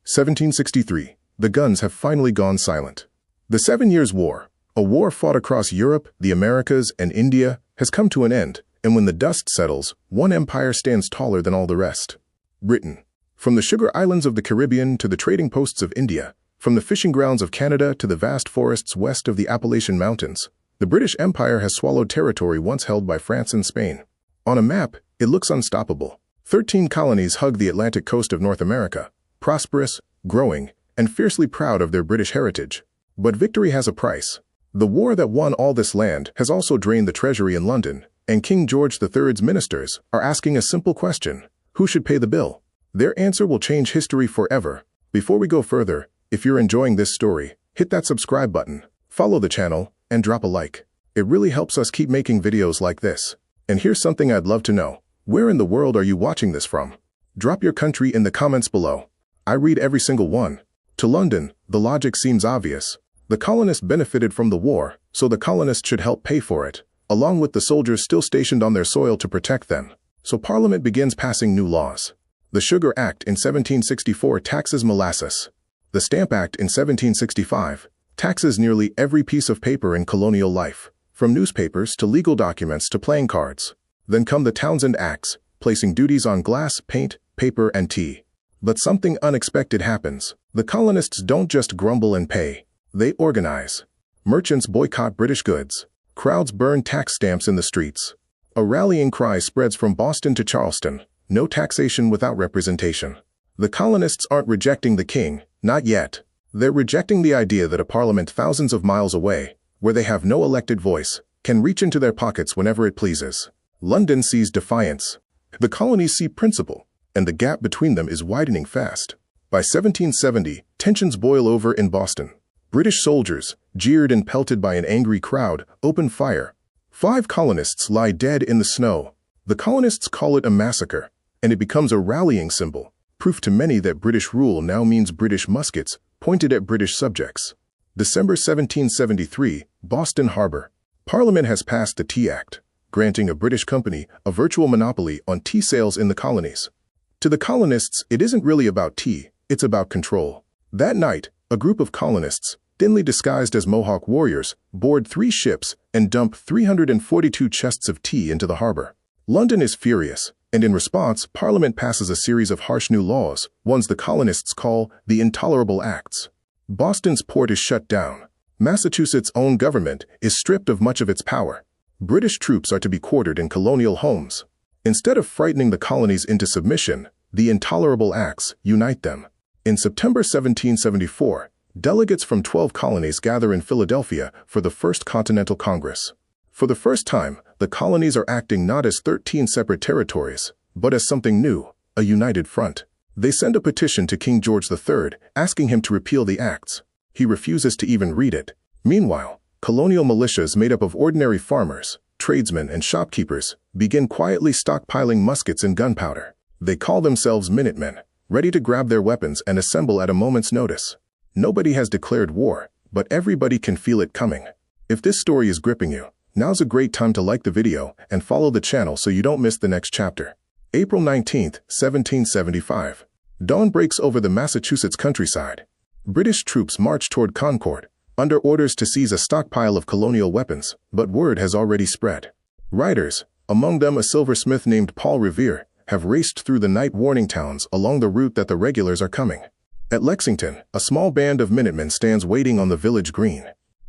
1763. The guns have finally gone silent. The 7 Years' War, a war fought across Europe, the Americas, and India, has come to an end, and when the dust settles, one empire stands taller than all the rest. Britain. From the sugar islands of the Caribbean to the trading posts of India, from the fishing grounds of Canada to the vast forests west of the Appalachian Mountains, the British Empire has swallowed territory once held by France and Spain. On a map, it looks unstoppable. 13 colonies hug the Atlantic coast of North America, prosperous, growing, and fiercely proud of their British heritage. But victory has a price. The war that won all this land has also drained the treasury in London, and King George III's ministers are asking a simple question: who should pay the bill? Their answer will change history forever. Before we go further, if you're enjoying this story, hit that subscribe button, follow the channel, and drop a like. It really helps us keep making videos like this. And here's something I'd love to know. Where in the world are you watching this from? Drop your country in the comments below. I read every single one. To London, the logic seems obvious. The colonists benefited from the war, so the colonists should help pay for it, along with the soldiers still stationed on their soil to protect them. So Parliament begins passing new laws. The Sugar Act in 1764 taxes molasses. The Stamp Act in 1765 taxes nearly every piece of paper in colonial life, from newspapers to legal documents to playing cards. Then come the Townshend Acts, placing duties on glass, paint, paper, and tea. But something unexpected happens. The colonists don't just grumble and pay. They organize. Merchants boycott British goods. Crowds burn tax stamps in the streets. A rallying cry spreads from Boston to Charleston: no taxation without representation. The colonists aren't rejecting the king, not yet. They're rejecting the idea that a parliament thousands of miles away, where they have no elected voice, can reach into their pockets whenever it pleases. London sees defiance. The colonies see principle, and the gap between them is widening fast. By 1770, tensions boil over in Boston. British soldiers, jeered and pelted by an angry crowd, open fire. 5 colonists lie dead in the snow. The colonists call it a massacre, and it becomes a rallying symbol, proof to many that British rule now means British muskets pointed at British subjects. December 1773, Boston Harbor. Parliament has passed the Tea Act, granting a British company a virtual monopoly on tea sales in the colonies. To the colonists, it isn't really about tea, it's about control. That night, a group of colonists, thinly disguised as Mohawk warriors, board 3 ships and dump 342 chests of tea into the harbor. London is furious, and in response, Parliament passes a series of harsh new laws, ones the colonists call the Intolerable Acts. Boston's port is shut down. Massachusetts' own government is stripped of much of its power. British troops are to be quartered in colonial homes. Instead of frightening the colonies into submission, the Intolerable Acts unite them. In September 1774, delegates from 12 colonies gather in Philadelphia for the First Continental Congress. For the first time, the colonies are acting not as 13 separate territories, but as something new, a united front. They send a petition to King George III, asking him to repeal the acts. He refuses to even read it. Meanwhile, colonial militias made up of ordinary farmers, tradesmen, and shopkeepers begin quietly stockpiling muskets and gunpowder. They call themselves Minutemen, ready to grab their weapons and assemble at a moment's notice. Nobody has declared war, but everybody can feel it coming. If this story is gripping you, now's a great time to like the video and follow the channel so you don't miss the next chapter. April 19, 1775. Dawn breaks over the Massachusetts countryside. British troops march toward Concord, under orders to seize a stockpile of colonial weapons, but word has already spread. Riders, among them a silversmith named Paul Revere, have raced through the night warning towns along the route that the regulars are coming. At Lexington, a small band of Minutemen stands waiting on the village green.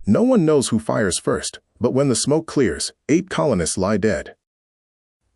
No one knows who fires first, but when the smoke clears, 8 colonists lie dead.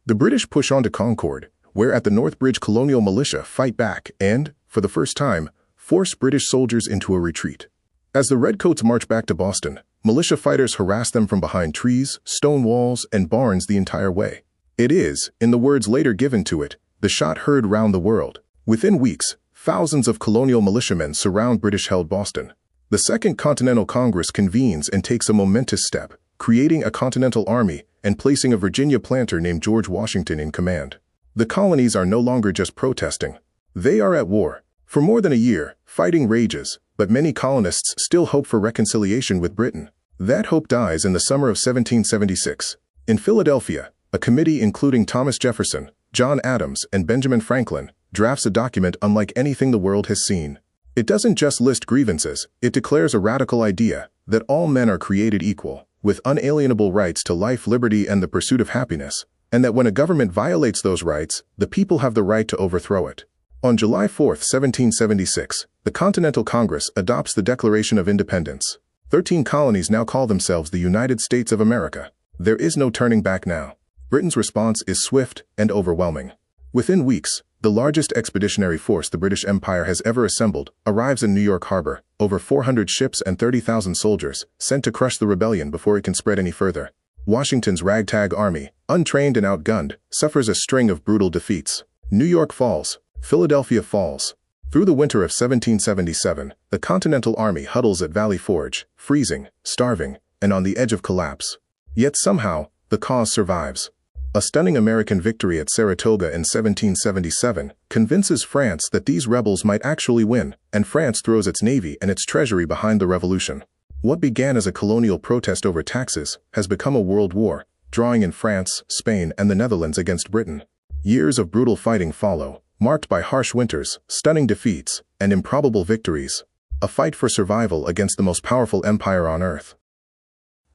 The British push on to Concord, where at the North Bridge colonial militia fight back and, for the first time, force British soldiers into a retreat. As the Redcoats march back to Boston, militia fighters harass them from behind trees, stone walls, and barns the entire way. It is, in the words later given to it, the shot heard round the world. Within weeks, thousands of colonial militiamen surround British-held Boston. The Second Continental Congress convenes and takes a momentous step, creating a Continental Army and placing a Virginia planter named George Washington in command. The colonies are no longer just protesting. They are at war. For more than a year, fighting rages, but many colonists still hope for reconciliation with Britain. That hope dies in the summer of 1776. In Philadelphia, a committee including Thomas Jefferson, John Adams, and Benjamin Franklin drafts a document unlike anything the world has seen. It doesn't just list grievances, it declares a radical idea that all men are created equal, with unalienable rights to life, liberty, and the pursuit of happiness, and that when a government violates those rights, the people have the right to overthrow it. On July 4, 1776, the Continental Congress adopts the Declaration of Independence. 13 colonies now call themselves the United States of America. There is no turning back now. Britain's response is swift and overwhelming. Within weeks, the largest expeditionary force the British Empire has ever assembled arrives in New York Harbor, over 400 ships and 30,000 soldiers, sent to crush the rebellion before it can spread any further. Washington's ragtag army, untrained and outgunned, suffers a string of brutal defeats. New York falls. Philadelphia falls. Through the winter of 1777, the Continental Army huddles at Valley Forge, freezing, starving, and on the edge of collapse. Yet somehow, the cause survives. A stunning American victory at Saratoga in 1777 convinces France that these rebels might actually win, and France throws its navy and its treasury behind the revolution. What began as a colonial protest over taxes has become a world war, drawing in France, Spain, and the Netherlands against Britain. Years of brutal fighting follow, marked by harsh winters, stunning defeats, and improbable victories. A fight for survival against the most powerful empire on earth.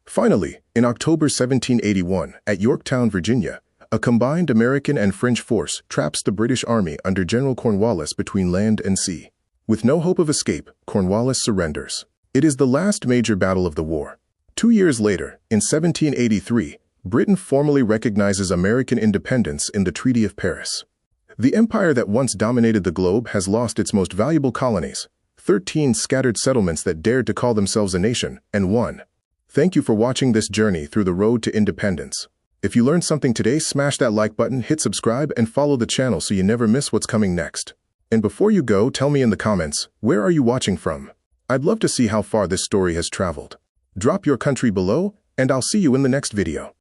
Finally, in October 1781, at Yorktown, Virginia, a combined American and French force traps the British Army under General Cornwallis between land and sea. With no hope of escape, Cornwallis surrenders. It is the last major battle of the war. 2 years later, in 1783, Britain formally recognizes American independence in the Treaty of Paris. The empire that once dominated the globe has lost its most valuable colonies, 13 scattered settlements that dared to call themselves a nation, and one. Thank you for watching this journey through the road to independence. If you learned something today, smash that like button, hit subscribe, and follow the channel so you never miss what's coming next. And before you go, tell me in the comments, where are you watching from? I'd love to see how far this story has traveled. Drop your country below, and I'll see you in the next video.